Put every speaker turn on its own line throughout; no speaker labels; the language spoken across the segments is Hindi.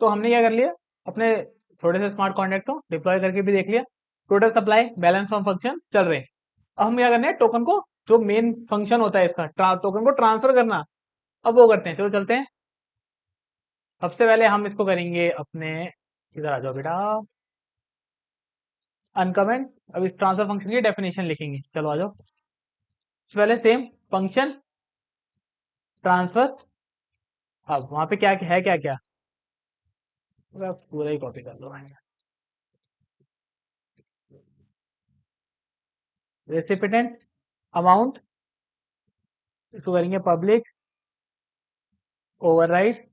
तो हमने क्या कर लिया, अपने छोटे से स्मार्ट कॉन्ट्रैक्ट को डिप्लॉय करके भी देख लिया, total supply balance from function चल रहे हैं। अब हम क्या करना है, टोकन को, जो मेन फंक्शन होता है इसका, टोकन को ट्रांसफर करना, अब वो करते हैं। चलो चलते हैं। सबसे पहले हम इसको करेंगे अपने, इधर आ जाओ बेटा, अनकमेंट। अब इस ट्रांसफर फंक्शन की डेफिनेशन लिखेंगे, चलो आ जाओ। सबसे पहले सेम फंक्शन ट्रांसफर। अब वहां पे क्या है, क्या क्या, पूरा ही कॉपी कर लो। रेसिपिटेंट अमाउंट, इसको करेंगे पब्लिक ओवरराइड।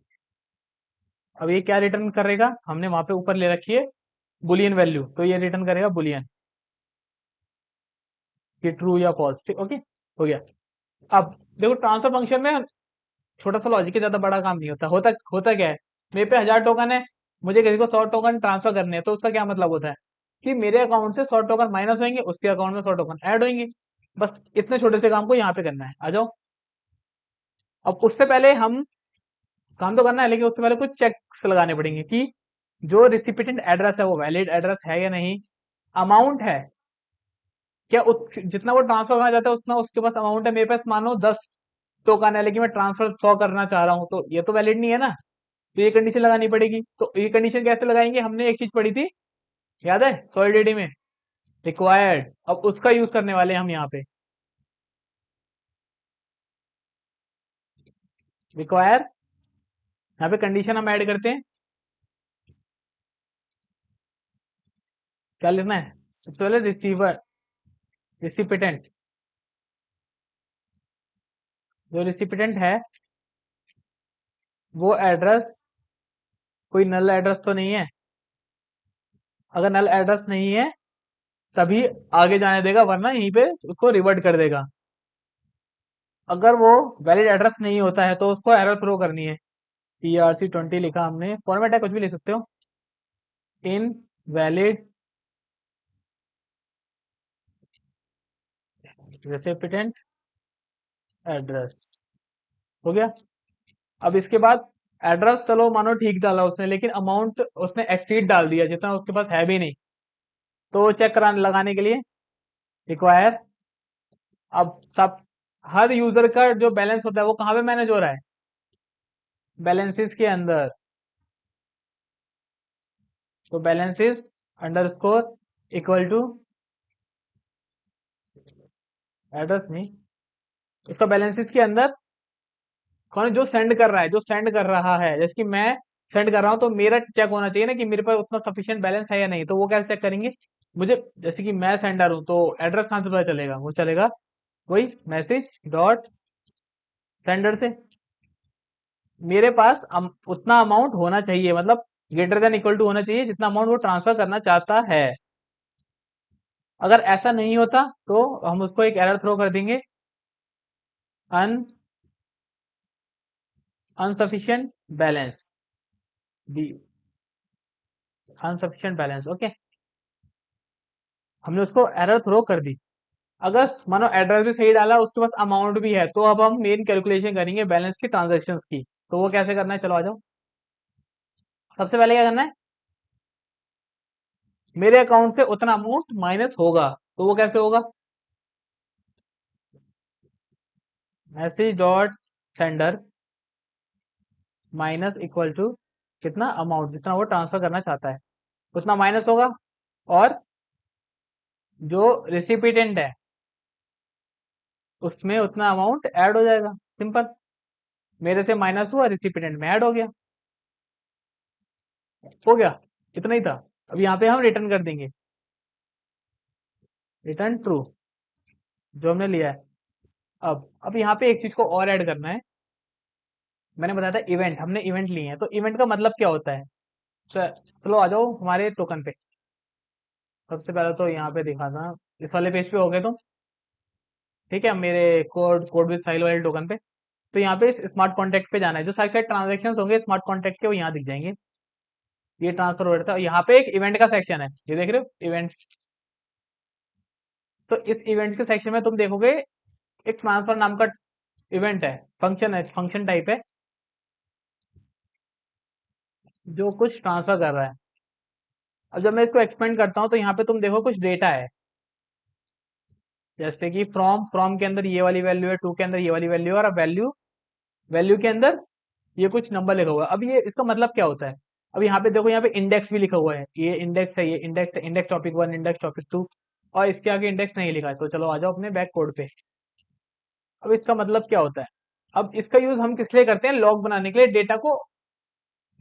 अब ये क्या रिटर्न करेगा, हमने वहां पे ऊपर ले रखी है बुलियन वैल्यू, तो ये रिटर्न करेगा बुलियन कि ट्रू या फॉल्स। ठीक, ओके, हो गया। अब देखो ट्रांसफर फंक्शन में छोटा सा लॉजिक है, ज्यादा बड़ा काम नहीं होता। होता होता क्या है, मेरे पे 1000 टोकन है, मुझे किसी को 100 टोकन ट्रांसफर करने हैं, तो उसका क्या मतलब होता है कि मेरे अकाउंट से 100 टोकन माइनस होंगे, उसके अकाउंट में 100 टोकन ऐड होंगे। बस इतने छोटे से काम को यहाँ पे करना है, आ जाओ। अब उससे पहले हम काम तो करना है, लेकिन उससे पहले कुछ चेक्स लगाने पड़ेंगे कि जो रिसिपिटेंट एड्रेस है वो वैलिड एड्रेस है या नहीं, अमाउंट है क्या, जितना वो ट्रांसफर करना चाहता है उतना उसके पास अमाउंट है। मेरे पास मानो 10 टोकन है, लेकिन मैं ट्रांसफर 100 करना चाह रहा हूँ, तो ये तो वैलिड नहीं है ना, तो ये कंडीशन लगानी पड़ेगी। तो ये कंडीशन कैसे लगाएंगे, हमने एक चीज पढ़ी थी, याद है, सॉलिडिटी में, रिक्वायर्ड। अब उसका यूज करने वाले हैं हम यहाँ पे, रिक्वायर। यहाँ पे कंडीशन हम ऐड करते हैं, क्या लिखना है, सबसे पहले रिसीवर, रिसिपिटेंट, जो रिसिपिटेंट है वो एड्रेस कोई नल एड्रेस तो नहीं है। अगर नल एड्रेस नहीं है तभी आगे जाने देगा, वरना यहीं पे उसको रिवर्ट कर देगा। अगर वो वैलिड एड्रेस नहीं होता है तो उसको एरर थ्रो करनी है। ERC20 लिखा हमने, फॉर्मेट है, कुछ भी लिख सकते हो, इन वैलिड रेसिपिटेंट एड्रेस, हो गया। अब इसके बाद एड्रेस चलो मानो ठीक डाला उसने, लेकिन अमाउंट उसने एक्सीड डाल दिया जितना उसके पास है भी नहीं, तो चेक कराने लगाने के लिए रिक्वायर। अब सब, हर यूजर का जो बैलेंस होता है वो कहाँ पे मैनेज हो रहा है, बैलेंसेस के अंदर। तो balances underscore equal to address नहीं, उसका बैलेंसेस के अंदर कौन है, जो सेंड कर रहा है, जो सेंड कर रहा है। जैसे कि मैं सेंड कर रहा हूं तो मेरा चेक होना चाहिए ना कि मेरे पास उतना सफिशिएंट बैलेंस है या नहीं, तो वो कैसे चेक करेंगे, मुझे, जैसे कि मैं सेंडर हूं तो एड्रेस कहां से पता चलेगा, वो चलेगा वही मैसेज डॉट सेंडर से। मेरे पास उतना अमाउंट होना चाहिए, मतलब ग्रेटर देन इक्वल टू होना चाहिए जितना अमाउंट वो ट्रांसफर करना चाहता है। अगर ऐसा नहीं होता तो हम उसको एक एरर थ्रो कर देंगे, अन अनसफिशिएंट बैलेंस, दी अनसफिशिएंट बैलेंस, ओके। हमने उसको एरर थ्रो कर दी। अगर मानो एड्रेस भी सही डाला, उसके पास अमाउंट भी है, तो अब हम मेन कैलकुलेशन करेंगे बैलेंस की, ट्रांजेक्शन की। तो वो कैसे करना है, चलो आ जाओ। सबसे पहले क्या करना है, मेरे अकाउंट से उतना अमाउंट माइनस होगा, तो वो कैसे होगा, message dot sender minus equal to कितना अमाउंट, जितना वो ट्रांसफर करना चाहता है उतना माइनस होगा, और जो रिसिपिटेंट है उसमें उतना अमाउंट ऐड हो जाएगा, सिंपल। मेरे से माइनस हुआ, रिसिपिटेंट में ऐड हो गया, हो गया, इतना ही था। अब यहाँ पे हम रिटर्न कर देंगे, रिटर्न ट्रू, जो हमने लिया है। अब यहाँ पे एक चीज को और ऐड करना है। मैंने बताया था इवेंट, हमने इवेंट लिए हैं, तो इवेंट का मतलब क्या होता है। चलो आ जाओ हमारे टोकन पे। सबसे पहले तो यहाँ पे दिखाता, इस वाले पेज पे हो गए तो ठीक है, मेरे कोड कोड विद फाइल वाले टोकन पे। तो यहाँ पे इस स्मार्ट कॉन्टैक्ट पे जाना है, जो साइड साइड ट्रांजेक्शन होंगे स्मार्ट कॉन्टैक्ट के वो यहाँ दिख जाएंगे। ये ट्रांसफर हो रहा था, यहाँ पे एक इवेंट का सेक्शन है, ये देख रहे हो इवेंट्स। तो इस इवेंट्स के सेक्शन में तुम देखोगे एक ट्रांसफर नाम का इवेंट है, फंक्शन टाइप है। जो कुछ ट्रांसफर कर रहा है। अब जब मैं इसको एक्सपेंड करता हूँ तो यहाँ पे तुम देखो कुछ डेटा है, जैसे कि फ्रॉम के अंदर ये वाली वैल्यू है, टू के अंदर ये वाली वैल्यू है, और अब वैल्यू वैल्यू के अंदर ये कुछ नंबर लिखा हुआ है। अब ये इसका मतलब क्या होता है? अब यहाँ पे देखो, यहाँ पे इंडेक्स भी लिखा हुआ है, ये इंडेक्स है, ये इंडेक्स है, इंडेक्स टॉपिक 1, इंडेक्स टॉपिक 2, और इसके आगे इंडेक्स नहीं लिखा है। तो चलो आ जाओ अपने बैक कोड पे। अब इसका मतलब क्या होता है? अब इसका यूज हम किस लिए करते हैं? लॉग बनाने के लिए, डेटा को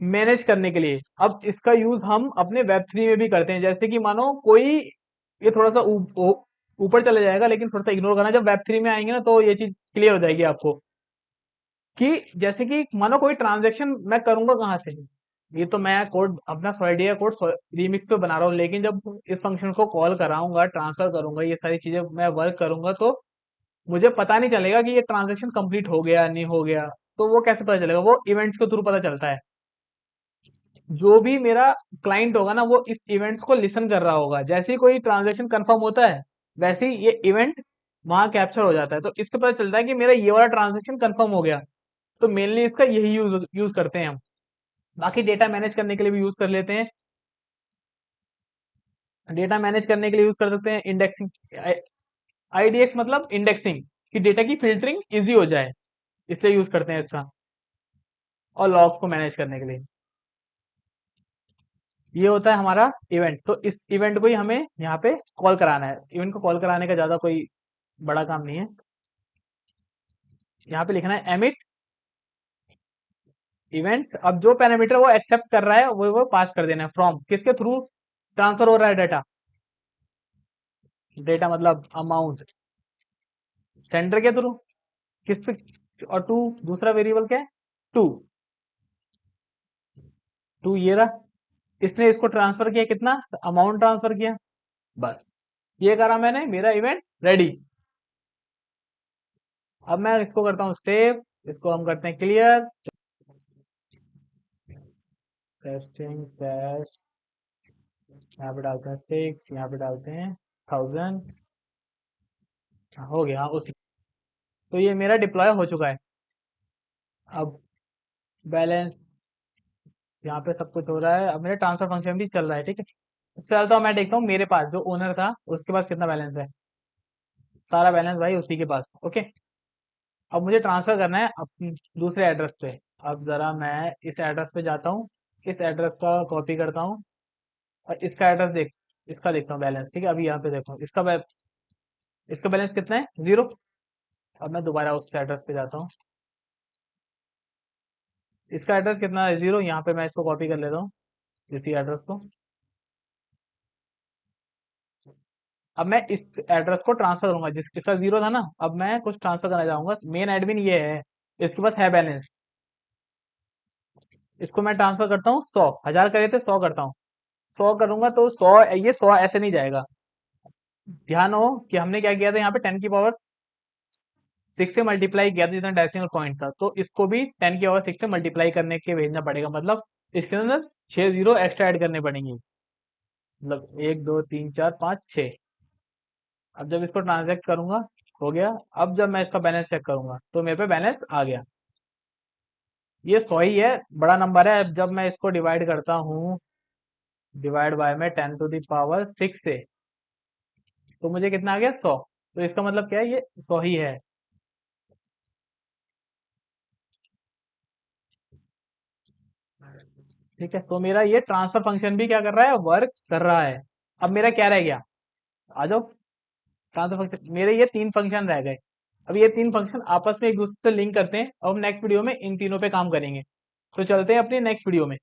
मैनेज करने के लिए। अब इसका यूज हम अपने वेब 3 में भी करते हैं। जैसे कि मानो कोई, ये थोड़ा सा ऊपर चले जाएगा, लेकिन थोड़ा सा इग्नोर करना, जब वेब 3 में आएंगे ना तो ये चीज क्लियर हो जाएगी आपको। कि जैसे कि मानो कोई ट्रांजैक्शन मैं करूंगा कहाँ से, ये तो मैं कोड अपना सॉलिडिया कोड रीमिक्स पे बना रहा हूँ, लेकिन जब इस फंक्शन को कॉल कराऊंगा, ट्रांसफर करूंगा, ये सारी चीजें मैं वर्क करूंगा, तो मुझे पता नहीं चलेगा कि ये ट्रांजैक्शन कंप्लीट हो गया नहीं हो गया। तो वो कैसे पता चलेगा? वो इवेंट्स के थ्रू पता चलता है। जो भी मेरा क्लाइंट होगा ना, वो इस इवेंट्स को लिसन कर रहा होगा। जैसे ही कोई ट्रांजैक्शन कंफर्म होता है, वैसे ही ये इवेंट वहां कैप्चर हो जाता है, तो इससे पता चलता है कि मेरा ये वाला ट्रांजैक्शन कंफर्म हो गया। तो मेनली इसका यही यूज यूज करते हैं हम। बाकी डेटा मैनेज करने के लिए भी यूज कर लेते हैं। डेटा मैनेज करने के लिए यूज कर सकते हैं इंडेक्सिंग, आईडीएक्स मतलब इंडेक्सिंग, कि डेटा की फिल्टरिंग इजी हो जाए, इसलिए यूज करते हैं इसका। और लॉग्स को मैनेज करने के लिए ये होता है हमारा इवेंट। तो इस इवेंट को ही हमें यहाँ पे कॉल कराना है। इवेंट को कॉल कराने का ज्यादा कोई बड़ा काम नहीं है। यहाँ पे लिखना है एमिट इवेंट। अब जो पैरामीटर वो एक्सेप्ट कर रहा है वो पास कर देना है। फ्रॉम किसके थ्रू ट्रांसफर हो रहा है डेटा? डेटा मतलब अमाउंट, सेंडर के थ्रू। किस पे? और टू, दूसरा वेरिएबल क्या है? टू। टू ये रहा, इसने इसको ट्रांसफर किया, कितना अमाउंट ट्रांसफर किया, बस ये करा मैंने, मेरा इवेंट रेडी। अब मैं इसको करता हूँ सेव, इसको हम करते हैं क्लियर। टेस्टिंग टेस्ट, यहाँ पे डालते हैं 6, यहाँ पे डालते हैं 1000, हो गया। हाँ उसी, तो ये मेरा डिप्लॉय हो चुका है। अब बैलेंस, यहाँ पे सब कुछ हो रहा है। अब मेरा ट्रांसफर फंक्शन भी चल रहा है, ठीक है। सबसे पहले तो मैं देखता हूँ मेरे पास जो ओनर था उसके पास कितना बैलेंस है। सारा बैलेंस भाई उसी के पास, ओके। अब मुझे ट्रांसफर करना है अपने दूसरे एड्रेस पे। अब जरा मैं इस एड्रेस पे जाता हूँ, इस एड्रेस का कॉपी करता हूँ, और इसका एड्रेस इसका देखता हूँ बैलेंस, ठीक है। अभी यहाँ पे देखो इसका बैलेंस कितना है? 0। अब मैं दोबारा उस एड्रेस पे जाता हूँ, इसका एड्रेस कितना है? 0। यहाँ पे मैं इसको कॉपी कर लेता हूँ, इसी एड्रेस को। अब मैं इस एड्रेस को ट्रांसफर करूंगा, इसका 0 था ना, अब मैं कुछ ट्रांसफर करना चाहूंगा। मेन एडमिन ये है, इसके पास है बैलेंस। इसको मैं ट्रांसफर करता हूँ 100, 1000 करे थे 100 करता हूँ। 100 करूंगा तो 100, ये 100 ऐसे नहीं जाएगा। ध्यान हो कि हमने क्या किया था, यहाँ पे 10 की पावर 6 से मल्टीप्लाई किया था, जितना डेसिमल पॉइंट था। तो इसको भी 10 की पावर 6 से मल्टीप्लाई करने के भेजना पड़ेगा, मतलब इसके अंदर 6 जीरो एक्स्ट्रा ऐड करने पड़ेंगे। मतलब 1 2 3 4 5 6। अब जब इसको ट्रांजेक्ट करूंगा, हो गया। अब जब मैं इसका बैलेंस चेक करूंगा तो मेरे पे बैलेंस आ गया। ये 100 ही है, बड़ा नंबर है। अब जब मैं इसको डिवाइड करता हूँ, डिवाइड बाय में 10 की पावर 6 से, तो मुझे कितना आ गया? 100। तो इसका मतलब क्या है? ये 100 ही है, ठीक है। तो मेरा ये ट्रांसफर फंक्शन भी क्या कर रहा है? वर्क कर रहा है। अब मेरा क्या रह गया? आ जाओ। ट्रांसफर फंक्शन, मेरे ये 3 फंक्शन रह गए। अब ये 3 फंक्शन आपस में एक दूसरे से लिंक करते हैं, और हम नेक्स्ट वीडियो में इन तीनों पे काम करेंगे। तो चलते हैं अपनी नेक्स्ट वीडियो में।